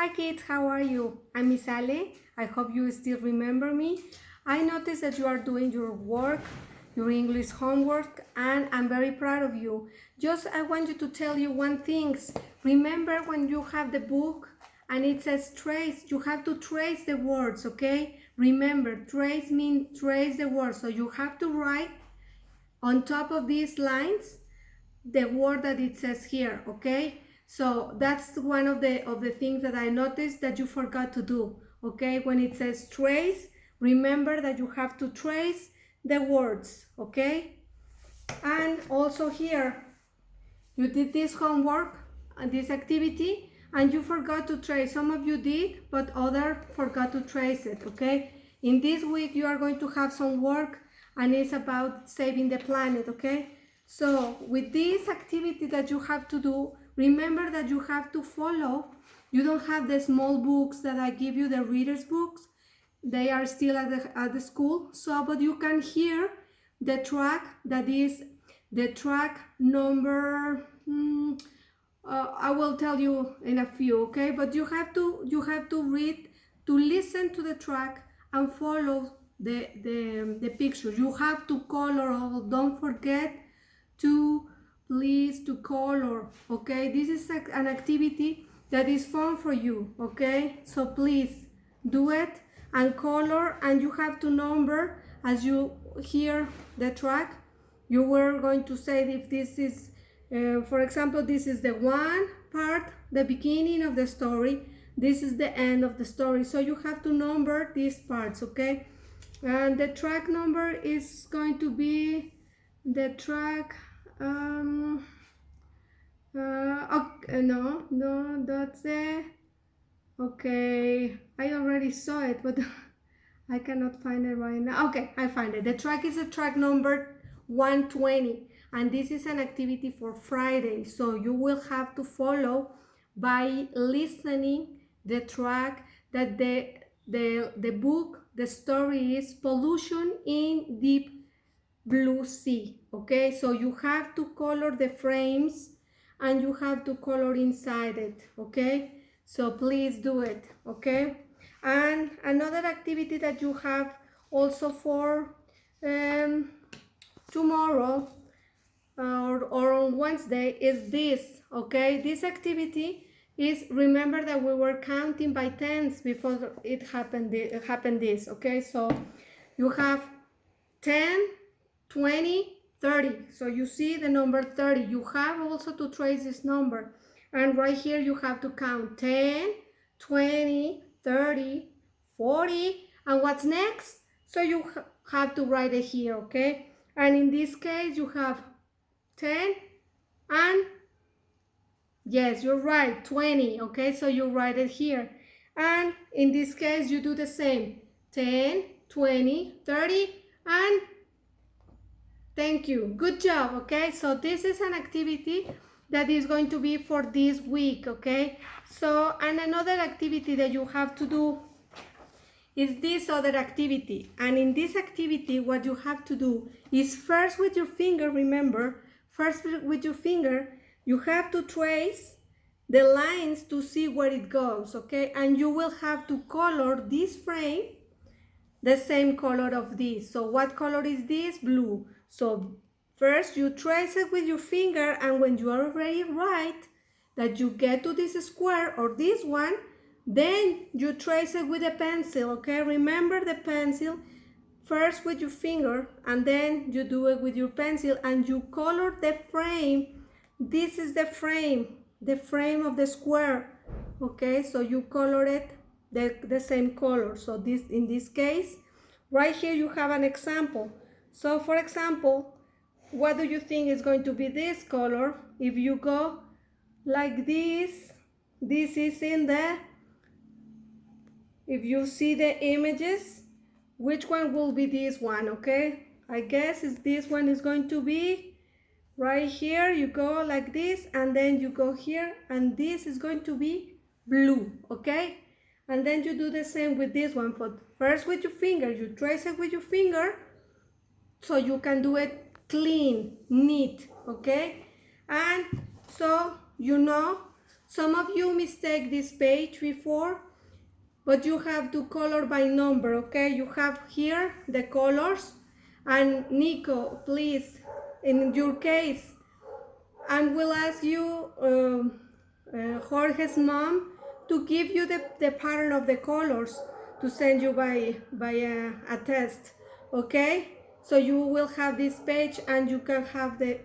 Hi kids, how are you? I'm Miss Ale. I hope you still remember me. I noticed that you are doing your work, your English homework, and I'm very proud of you. Just I want you to tell you one thing. Remember when you have the book and it says trace, you have to trace the words, okay? Remember, trace means trace the words. So you have to write on top of these lines the word that it says here, okay? So that's one of the things that I noticed that you forgot to do, okay? When it says trace, remember that you have to trace the words, okay? And also here, you did this homework and this activity and you forgot to trace. Some of you did, but others forgot to trace it, okay? In this week, you are going to have some work and it's about saving the planet, okay? So with this activity that you have to do, remember that you have to follow. You don't have the small books that I give you, the reader's books. They are still at the school. So, but you can hear the track that is the track number. I will tell you in a few, okay? But you have to read, to listen to the track and follow the picture. You have to color all. Don't forget to please to color, okay? This is an activity that is fun for you, okay? So please do it and color, and you have to number as you hear the track. You were going to say if this is for example, this is the one part, the beginning of the story, this is the end of the story, so you have to number these parts, okay? And the track number is going to be the track okay, no, that's the okay, I already saw it, but I cannot find it right now. Okay, I find it. The track is a track number 120, and this is an activity for Friday, so you will have to by listening the track that the book, the story is pollution in deep blue sea, okay? So you have to color the frames and you have to color inside it, okay? So please do it, okay? And another activity that you have also for tomorrow or on Wednesday is this, okay? This activity is, remember that we were counting by tens before it happened this, okay? So you have 10, 20, 30. So you see the number 30. You have also to trace this number. And right here you have to count 10, 20, 30, 40. And what's next? So you have to write it here, okay? And in this case you have 10 and yes, you're right, 20, okay? So you write it here. And in this case you do the same, 10, 20, 30, and thank you. Good job, okay? So this is an activity that is going to be for this week, okay? So, and another activity that you have to do is this other activity. And in this activity, what you have to do is first with your finger, remember, first with your finger, you have to trace the lines to see where it goes, okay? And you will have to color this frame the same color of this. So what color is this? Blue. So first you trace it with your finger, and when you are already right that you get to this square or this one, then you trace it with a pencil, okay? Remember the pencil, first with your finger and then you do it with your pencil and you color the frame. This is the frame of the square, okay? So you color it the same color. So this, in this case, right here you have an example. So for example, what do you think is going to be this color? If you go like this is in the, if you see the images, which one will be this one, okay? I guess is this one is going to be right here. You go like this and then you go here, and this is going to be blue, okay? And then you do the same with this one, but first with your finger, you trace it with your finger so you can do it clean, neat, okay? And so you know, Some of you mistake this page before, but you have to color by number, okay? You have here the colors, and Nico, please, in your case, and we'll ask you, Jorge's mom, to give you the pattern of the colors to send you by a test, okay? So you will have this page and you can have the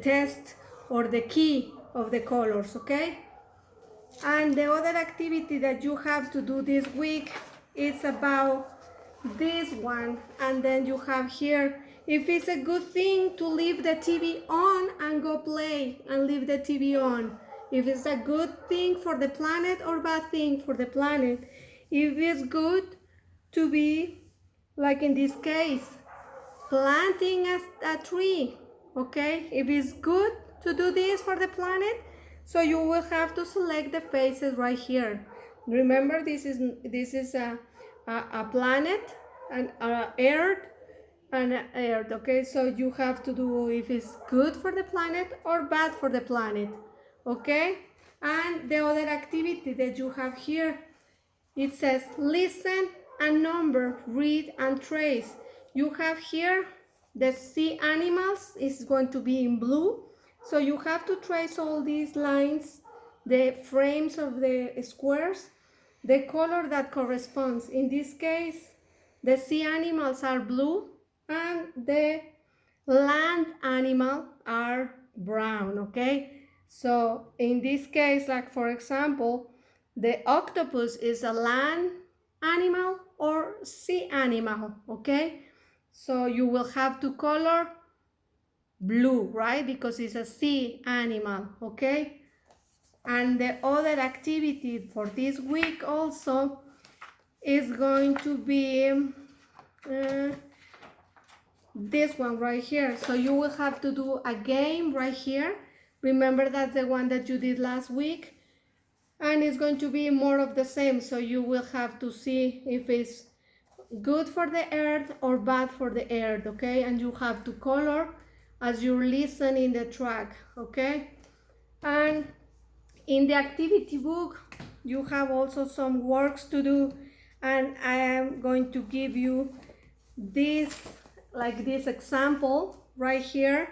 test or the key of the colors, okay? And the other activity that you have to do this week is about this one. And then you have here, if it's a good thing to leave the TV on and go play and leave the TV on. If it's a good thing for the planet or bad thing for the planet. If it's good to be, like in this case, planting a tree, okay? If it's good to do this for the planet, so you will have to select the faces right here. Remember, this is a planet and earth and earth, okay? So you have to do if it's good for the planet or bad for the planet, okay? And the other activity that you have here, it says listen and number, read and trace. You have here the sea animals is going to be in blue. So you have to trace all these lines, the frames of the squares, the color that corresponds. In this case, the sea animals are blue and the land animal are brown, okay? So in this case, like for example, the octopus is a land animal or sea animal, okay? So you will have to color blue, right? Because it's a sea animal, okay? And the other activity for this week also is going to be this one right here. So you will have to do a game right here. Remember, that's the one that you did last week. And it's going to be more of the same. So you will have to see if it's good for the earth or bad for the earth, okay? And you have to color as you listen in the track, okay? And in the activity book, you have also some works to do. And I am going to give you this, like this example right here.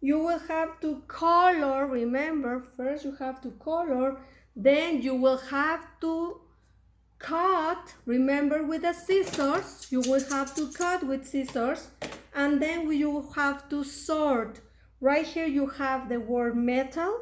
You will have to color, remember, first you have to color, then you will have to cut, remember, with the scissors. You will have to cut with scissors, and then you will have to sort. Right here you have the word metal,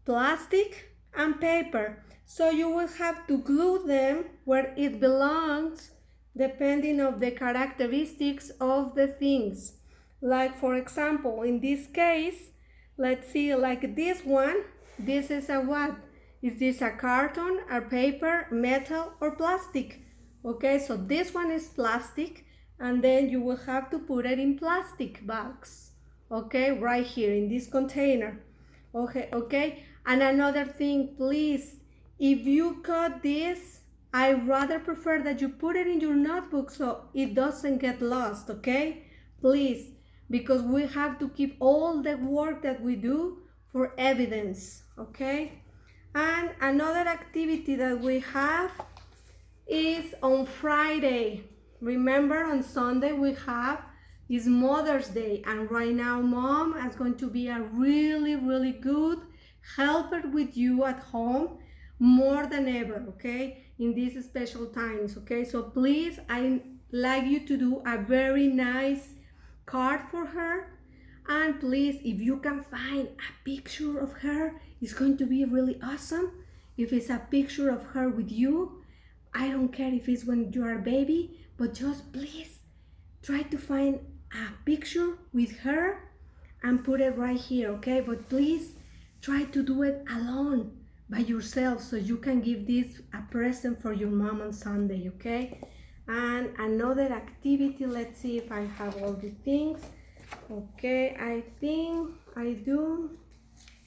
plastic, and paper. So you will have to glue them where it belongs, depending on the characteristics of the things. Like for example, in this case, let's see, like this one, this is a what? Is this a carton, a paper, metal, or plastic? Okay, so this one is plastic, and then you will have to put it in plastic bags. Okay, right here in this container. Okay. And another thing, please, if you cut this, I rather prefer that you put it in your notebook so it doesn't get lost, okay? Please, because we have to keep all the work that we do for evidence, okay? And another activity that we have is on Friday. Remember, on Sunday we have is Mother's Day, and right now mom is going to be a really good helper with you at home more than ever, okay, in these special times, okay? So please, I like you to do a very nice card for her. And please, if you can find a picture of her, it's going to be really awesome. If it's a picture of her with you, I don't care if it's when you are a baby, but just please try to find a picture with her and put it right here, okay? But please try to do it alone by yourself so you can give this a present for your mom on Sunday, okay? And another activity, let's see if I have all the things. Okay, I think I do.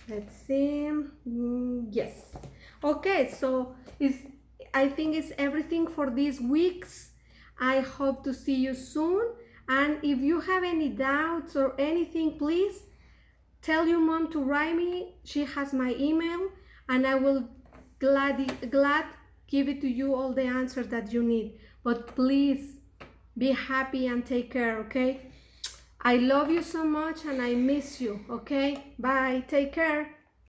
Let's see. Yes. Okay, so I think it's everything for these weeks. I hope to see you soon. And if you have any doubts or anything, please Tell your mom to write me. She has my email, and I will glad give it to you all the answers that you need. But please be happy and take care, okay? I love you so much and I miss you, okay? Bye. Take care.